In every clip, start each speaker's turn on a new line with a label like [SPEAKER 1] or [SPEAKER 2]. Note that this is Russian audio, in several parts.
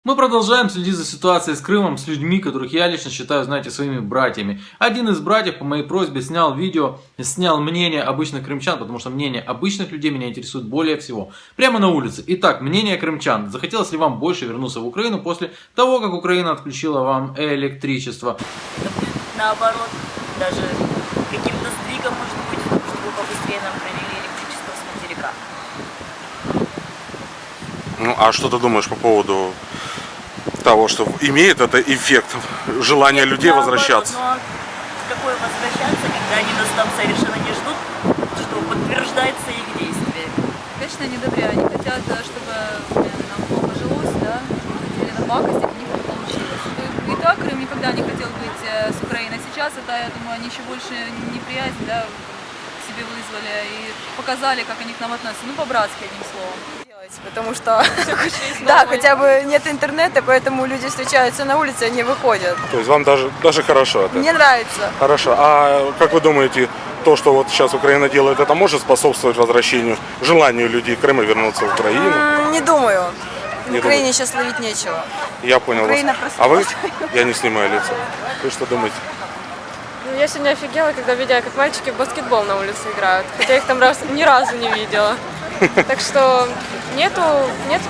[SPEAKER 1] Мы продолжаем следить за ситуацией с Крымом, с людьми, которых я лично считаю, знаете, своими братьями. Один из братьев по моей просьбе снял видео, снял мнение обычных крымчан, потому что мнение обычных людей меня интересует более всего. Прямо на улице. Итак, мнение крымчан. Захотелось ли вам больше вернуться в Украину после того, как Украина отключила вам электричество?
[SPEAKER 2] Наоборот, даже каким-то сдвигом может быть, чтобы побыстрее нам провели электричество с материка.
[SPEAKER 3] Ну, а что ты думаешь по поводу того, что имеет это эффект желания людей
[SPEAKER 2] Наоборот,
[SPEAKER 3] возвращаться?
[SPEAKER 2] Но какое возвращаться, когда они нас там совершенно не ждут, что подтверждается их действие?
[SPEAKER 4] Конечно, они добрее, они хотят, чтобы нам плохо жилось, да, хотели напакостить, у них не получилось. И так Крым никогда не хотел быть с Украиной. Сейчас это, я думаю, они еще больше неприязнь, да, к себе вызвали и показали, как они к нам относятся, ну, по-братски, одним словом.
[SPEAKER 5] Потому что, да, хотя бы нет интернета, поэтому люди встречаются на улице, они выходят.
[SPEAKER 3] То есть вам даже хорошо это?
[SPEAKER 5] Мне нравится.
[SPEAKER 3] Хорошо. А как вы думаете, то, что вот сейчас Украина делает, это может способствовать возвращению, желанию людей Крыма вернуться в Украину?
[SPEAKER 5] Не думаю. В
[SPEAKER 3] Не
[SPEAKER 5] Украине сейчас ловить нечего.
[SPEAKER 3] Я понял
[SPEAKER 5] Украина
[SPEAKER 3] вас. А вы?
[SPEAKER 5] проснулась.
[SPEAKER 3] Я не снимаю лица. Вы что думаете?
[SPEAKER 6] Ну, я сегодня офигела, когда видела, как мальчики в баскетбол на улице играют. Хотя их там ни разу не видела. Так что нету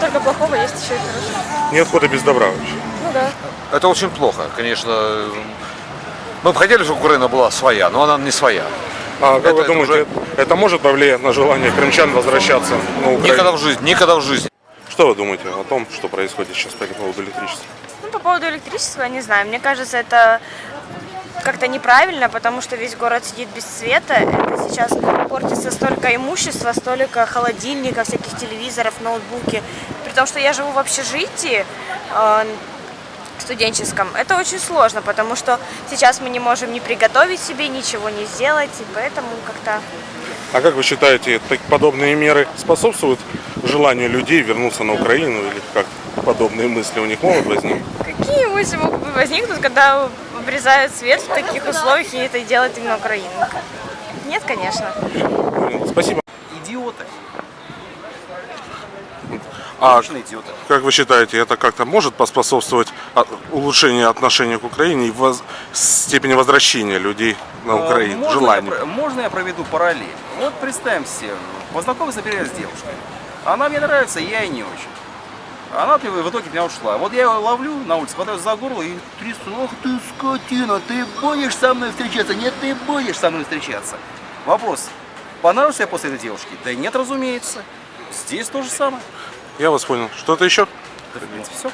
[SPEAKER 6] только плохого, есть еще и хорошего.
[SPEAKER 3] Нет хода без добра вообще.
[SPEAKER 6] Ну да.
[SPEAKER 7] Это очень плохо, конечно. Мы бы хотели, чтобы Украина была своя, но она не своя.
[SPEAKER 3] А как вы думаете,
[SPEAKER 7] уже
[SPEAKER 3] это может повлиять на желание крымчан возвращаться на Украину?
[SPEAKER 7] Никогда в жизни.
[SPEAKER 3] Что вы думаете о том, что происходит сейчас по поводу электричества?
[SPEAKER 8] Ну, по поводу электричества, я не знаю. Мне кажется, это как-то неправильно, потому что весь город сидит без света. Это сейчас портится столько имущества, столько холодильников, всяких телевизоров, ноутбуки. При том, что я живу в общежитии студенческом, это очень сложно, потому что сейчас мы не можем ни приготовить себе, ничего не сделать, и поэтому как-то...
[SPEAKER 3] А как вы считаете, подобные меры способствуют желанию людей вернуться на Украину, или как подобные мысли у них могут возникнуть?
[SPEAKER 8] Какие мысли могут возникнуть, когда обрезают свет в таких условиях, и это делает именно Украина? Нет, конечно.
[SPEAKER 3] Спасибо.
[SPEAKER 7] Идиоты.
[SPEAKER 3] А
[SPEAKER 7] Идиоты.
[SPEAKER 3] как вы считаете, это как-то может поспособствовать улучшению отношения к Украине и степени возвращения людей на Украину, желанию?
[SPEAKER 9] Можно я проведу параллель? Вот представим себе, познакомился, например, с девушкой. Она мне нравится, я ей не очень. Она в итоге от меня ушла. Вот я ее ловлю на улице, хватаю за горло и трясу: ох ты скотина, ты будешь со мной встречаться? Нет, ты будешь со мной встречаться. Вопрос: понравился я после этой девушки? Да нет, разумеется. Здесь то же самое.
[SPEAKER 3] Я вас понял. Что-то еще?
[SPEAKER 9] Да, в принципе, все.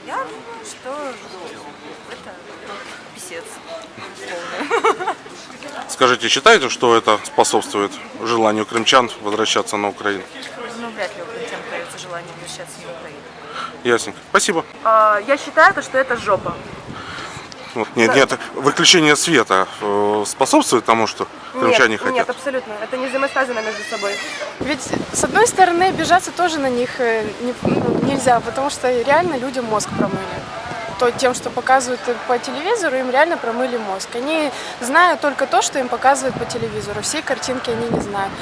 [SPEAKER 5] Я думаю, что это писец.
[SPEAKER 3] Скажите, считаете, что это способствует желанию крымчан возвращаться на Украину?
[SPEAKER 5] Ну, вряд ли у крымчан появится желание возвращаться на Украину.
[SPEAKER 3] Ясненько. Спасибо.
[SPEAKER 6] Я считаю, что это жопа.
[SPEAKER 3] Вот, нет, выключение света способствует тому, что крымчане хотят?
[SPEAKER 6] Нет, абсолютно. Это не взаимосвязано между собой. Ведь, с одной стороны, обижаться тоже на них нельзя, потому что реально людям мозг промыли. Тем, что показывают по телевизору, им реально промыли мозг. Они знают только то, что им показывают по телевизору. Всей картинки они не знают.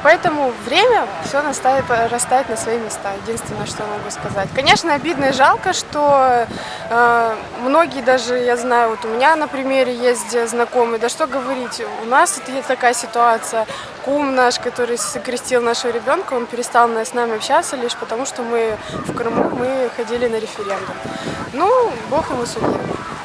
[SPEAKER 6] Поэтому время все расставит на свои места. Единственное, что могу сказать. Конечно, обидно и жалко, что многие даже, я знаю, вот у меня на примере есть знакомые, да что говорить, у нас это есть такая ситуация. Кум наш, который крестил нашего ребенка, он перестал с нами общаться лишь потому, что мы в Крыму, мы ходили на референдум. Ну, Бог ему судья.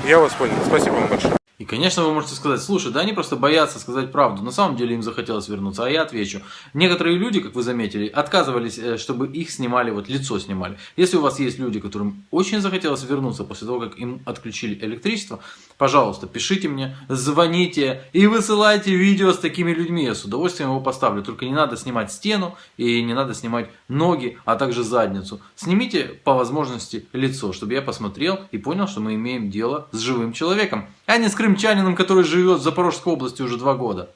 [SPEAKER 3] Я вас понял. Спасибо вам большое.
[SPEAKER 1] И, конечно, вы можете сказать: слушай, да они просто боятся сказать правду. На самом деле им захотелось вернуться. А я отвечу: некоторые люди, как вы заметили, отказывались, чтобы их снимали, вот лицо снимали. Если у вас есть люди, которым очень захотелось вернуться после того, как им отключили электричество, пожалуйста, пишите мне, звоните и высылайте видео с такими людьми. Я с удовольствием его поставлю. Только не надо снимать стену и не надо снимать ноги, а также задницу. Снимите по возможности лицо, чтобы я посмотрел и понял, что мы имеем дело с живым человеком, а не с крымчанином, который живет в Запорожской области уже 2 года.